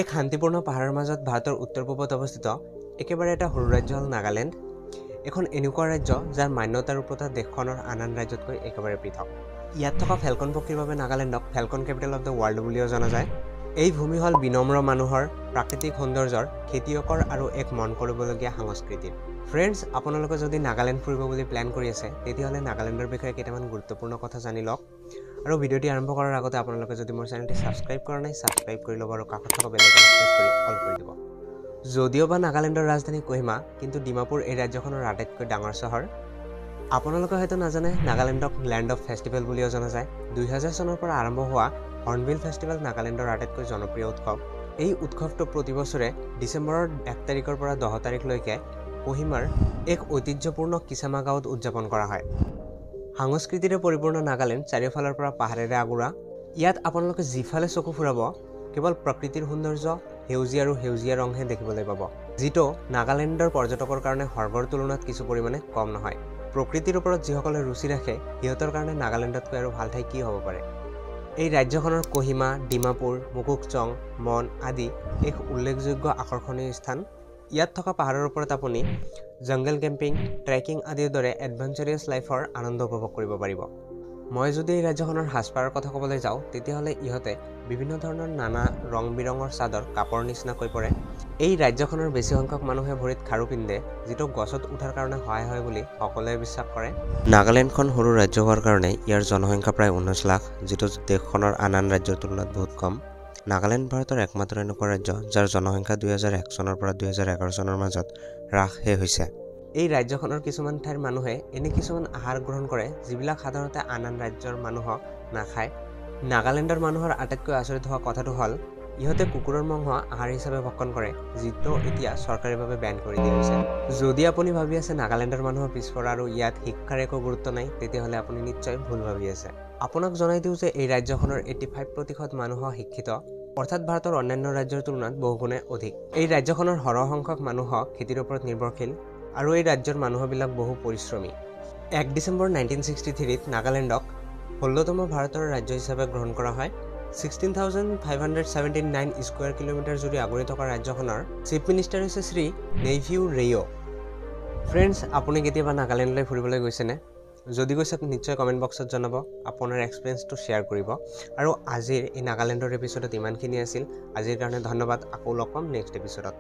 এক শান্তিপূৰ্ণ পাহাৰৰ মাজত ভাৰতৰ উত্তৰ পূবত অৱস্থিত একেবাৰে এটা সৰু ৰাজ্য হ'ল নাগালেণ্ড। এখন এনেকুৱা ৰাজ্য যাৰ মান্যতাৰ ওপৰত দেশখনৰ আন ৰাজ্যতকৈ একেবাৰে পৃথক। ইয়াত থকা ফেলকন পক্ষীৰ বাবে নাগালেণ্ডক falcon capital of the world বুলিও জনা যায়। এই ভূমি হ'ল বিনম্ৰ মানুহৰ, প্ৰাকৃতিক সৌন্দৰ্যৰ, খেতিয়কৰ আৰু এক মন কৰিবলগীয়া সংস্কৃতিৰ। ফ্ৰেণ্ডছ, আপোনালোকে যদি নাগালেণ্ড ফুৰিব বুলি প্লেন কৰি আছে তেতিয়াহ'লে নাগালেণ্ডৰ বিষয়ে কেইটামান গুৰুত্বপূৰ্ণ কথা জানি লওক। আৰু ভিডিঅ'টি আৰম্ভ কৰাৰ আগতে আপোনালোকে যদি মোৰ চেনেলটি ছাবস্ক্ৰাইব কৰা নাই ছাবস্ক্ৰাইব কৰি ল'ব আৰু কাষত থকা বেল আইকনটো প্ৰেছ কৰি অল কৰি দিব। যদিও বা নাগালেণ্ডৰ ৰাজধানী কোহিমা, কিন্তু ডিমাপুৰ এই ৰাজ্যখনৰ আটাইতকৈ ডাঙৰ চহৰ। আপোনালোকে হয়তো নাজানে নাগালেণ্ডক লেণ্ড অফ ফেষ্টিভেল বুলিও জনা যায়। 2000 চনৰ পৰা আৰম্ভ হোৱা হৰ্ণবিল ফেষ্টিভেল নাগালেণ্ডৰ আটাইতকৈ জনপ্ৰিয় উৎসৱ। এই উৎসৱটো প্ৰতি বছৰে ডিচেম্বৰৰ 1 তাৰিখৰ পৰা 10 তাৰিখলৈকে কোহিমাৰ এক ঐতিহ্যপূৰ্ণ কিচামা গাঁৱত উদযাপন কৰা হয়। সংস্কৃতিৰে পৰিপূৰ্ণ নাগালেণ্ড চাৰিওফালৰ পৰা পাহাৰেৰে আগুৰা। ইয়াত আপোনালোকে যিফালে চকু ফুৰাব কেৱল প্ৰকৃতিৰ সৌন্দৰ্য, সেউজীয়া আৰু সেউজীয়া ৰংহে দেখিবলৈ পাব, যিটো নাগালেণ্ডৰ পৰ্যটকৰ কাৰণে সৰ্বৰ তুলনাত কিছু পৰিমাণে কম নহয়। প্ৰকৃতিৰ ওপৰত যিসকলে ৰুচি ৰাখে সিহঁতৰ কাৰণে নাগালেণ্ডতকৈ আৰু ভাল ঠাই কি হ'ব পাৰে। এই ৰাজ্যখনৰ কোহিমা, ডিমাপুৰ, মুকুকচং, মন আদি এক উল্লেখযোগ্য আকৰ্ষণীয় স্থান। ইয়াত থকা পাহাৰৰ ওপৰত আপুনি জংগল কেম্পিং, ট্ৰেকিং আদিৰ দৰে এডভেঞ্চাৰাছ লাইফৰ আনন্দ উপভোগ কৰিব পাৰিব। মই যদি এই ৰাজ্যখনৰ সাজপাৰৰ কথা ক'বলৈ যাওঁ তেতিয়াহ'লে ইহঁতে বিভিন্ন ধৰণৰ নানা ৰং বিৰঙৰ চাদৰ কাপৰ নিচিনাকৈ পৰে। এই ৰাজ্যখনৰ বেছি সংখ্যক মানুহে ভৰিত খাৰু পিন্ধে, যিটো গছত উঠাৰ কাৰণে সহায় হয় বুলি সকলোৱে বিশ্বাস কৰে। নাগালেণ্ডখন সৰু ৰাজ্য হোৱাৰ কাৰণে ইয়াৰ জনসংখ্যা প্ৰায় 19 লাখ, যিটো দেশখনৰ আন ৰাজ্যৰ তুলনাত বহুত কম। নাগালেণ্ড ভাৰতৰ একমাত্ৰ এনেকুৱা ৰাজ্য যাৰ জনসংখ্যা 2001 চনৰ পৰা 2011 চনৰ মাজত হ্ৰাসহে হৈছে। এই ৰাজ্যখনৰ কিছুমান ঠাইৰ মানুহে এনে কিছুমান আহাৰ গ্ৰহণ কৰে যিবিলাক সাধাৰণতে আন ৰাজ্যৰ মানুহক নাখায়। নাগালেণ্ডৰ মানুহৰ আটাইতকৈ আচৰিত হোৱা কথাটো হ'ল ইহঁতে কুকুৰৰ মাংস আহাৰ হিচাপে ভক্ষণ কৰে, যিটো এতিয়া চৰকাৰীভাৱে বেন কৰি দিয়া হৈছে। যদি আপুনি ভাবি আছে নাগালেণ্ডৰ মানুহৰ পিছপৰা আৰু ইয়াত শিক্ষাৰ একো গুৰুত্ব নাই, তেতিয়াহ'লে আপুনি নিশ্চয় ভুল ভাবি আছে। আপোনাক জনাই দিওঁ যে এই ৰাজ্যখনৰ 85% মানুহ শিক্ষিত, অৰ্থাৎ ভাৰতৰ অন্যান্য ৰাজ্যৰ তুলনাত বহুগুণে অধিক। এই ৰাজ্যখনৰ সৰহ সংখ্যক মানুহ খেতিৰ ওপৰত নিৰ্ভৰশীল আৰু এই ৰাজ্যৰ মানুহবিলাক বহু পৰিশ্ৰমী। 1 ডিচেম্বৰ 1963ত নাগালেণ্ডক 16তম ভাৰতৰ ৰাজ্য হিচাপে গ্ৰহণ কৰা হয়। 16,579 স্কুৱেৰ কিলোমিটাৰ জুৰি আগুৰি থকা ৰাজ্যখনৰ চিফ মিনিষ্টাৰ হৈছে শ্ৰী নেইফিউ ৰেইঅ'। ফ্ৰেণ্ডছ, আপুনি কেতিয়াবা নাগালেণ্ডলৈ ফুৰিবলৈ গৈছেনে? যদি গৈছে নিশ্চয় কমেণ্ট বক্সত জনাব, আপোনাৰ এক্সপিৰিয়েঞ্চটো শ্বেয়াৰ কৰিব। আৰু আজিৰ এই নাগালেণ্ডৰ এপিছডত ইমানখিনি আছিল। আজিৰ কাৰণে ধন্যবাদ। আকৌ লগ পাম নেক্সট এপিছডত।